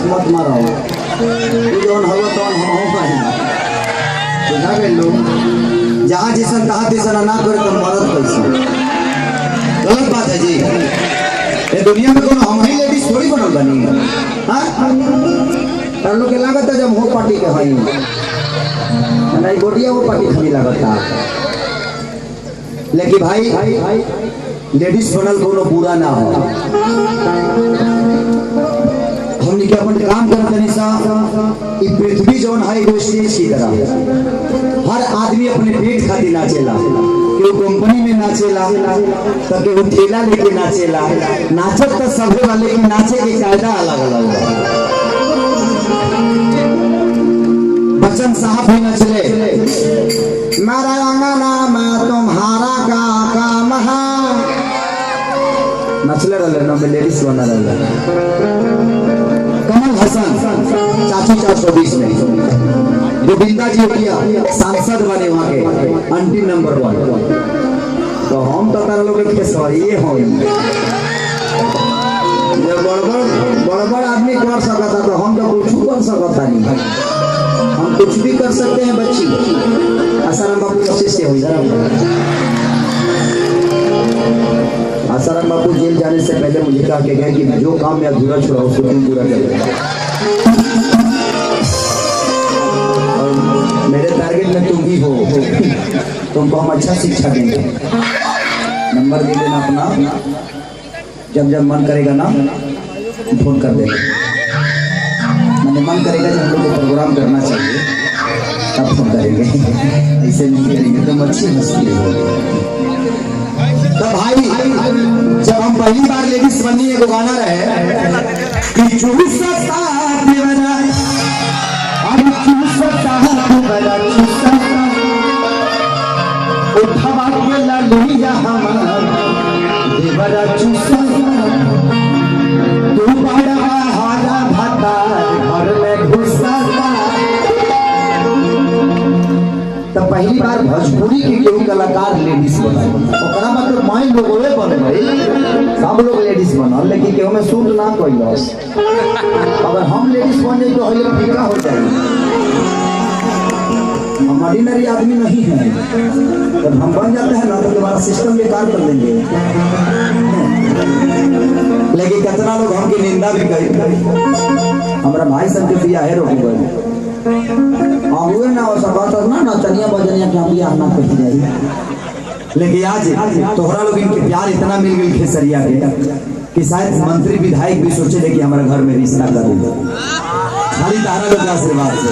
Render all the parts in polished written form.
मत मारो जहाँ जैसा कहा तैसा ना करे तो मदद कैसे गलत बात है जी। ये दुनिया में कोनो हम ही लेडीज थोड़ी बनल बनी। हाँ लोग के लागत है जब हो पार्टी के हई नहीं गोटिया वो पार्टी खड़ी लागत है। लेकिन भाई लेडीज बनल कोनो बुरा ना हो। हमने क्या अपन काम करते नहीं सा पृथ्वी जौन है वो स्टेज की तरह हर आदमी अपने पेट खातिर नाचेला। केहू कंपनी में नाचेला तो केहू ठेला लेके नाचेला। नाचत तो सभे वाले की नाचे के कायदा अलग अलग है। बच्चन साहब भी नचले मेरा अंगना में तुम्हारा का काम है नचले रहे ना लेडीज बना रहे। कमल हसन चाची 420 में गोविंदा जी किया सांसद बने वहाँ के अंतिम नंबर 1। तो हम तो तारा लोग ये हो बड़ आदमी कर सकता तो हम तो कुछ कर सकता नहीं। हम कुछ भी कर सकते हैं। बच्ची आसाराम बापू से हो आसाराम बापू जेल जाने से पहले मुझे कहा के गए कि जो काम मैं अधूरा छोड़ा उसको तुम पूरा करेगा। और मेरे टारगेट में तुम भी हो। तुमको हम अच्छा शिक्षा देंगे। नंबर दे देना अपना जब जब मन करेगा ना फोन कर देना। मैंने मन करेगा जब हम लोग को प्रोग्राम करना चाहिए तब फोन करेंगे। ऐसे नहीं करेंगे तुम अच्छी मस्ती होगी। तो भाई जब हम पहली बार लेडीज बनी एक गाना रहे कि चूसता देवरा अब चूसता देवरा चूसता उठवा के ललिया हमार देवरा चूसता तू बड़ा हारा भाता घर में घुसता। तो पहली बार भोजपुरी के केहू कलाकार लेडीज बना ओकरा मतलब माई लोगों बन गई सब लोग लेडीज बनल लेकिन केहू में सूट ना कोई लॉस। अगर हम लेडीज बन जाए तो हल्का फिक्रा हो जाए। हम ऑर्डिनरी आदमी नहीं है। जब हम बन जाते हैं ना तो हमारा सिस्टम बेकार कर देंगे। लेकिन कितना लोग हमकी निंदा भी करी। हमारा भाई सब के बिया है रोक गए हुए ना हो सकता ना चनिया बजनिया क्या भी आना कही जाए। लेकिन आज तोहरा लोग इनके प्यार इतना मिल गई खेसरिया के कि शायद मंत्री विधायक भी सोचे थे कि हमारे घर में रिश्ता कर खाली तारा लोग आशीर्वाद से।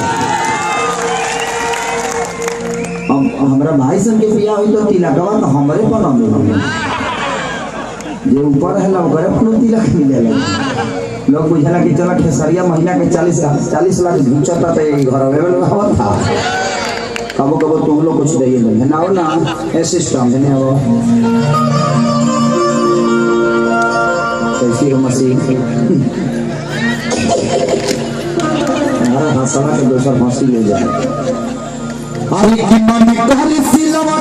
हमारा भाई सब के बिया हुई तो तिलकवा तो हमारे पर जो ऊपर है लोग तिलक मिले लोग बुझला कि चला खेसरिया महीना के 40 लाख घुचता तो घर में था। कबो कबो तुम लोग कुछ दे ना ना सिस्टम है वो कैसी मसीह हमारा हंसना के दूसरा फांसी ले जाए। अरे कि मन कहली सिलवा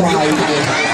माई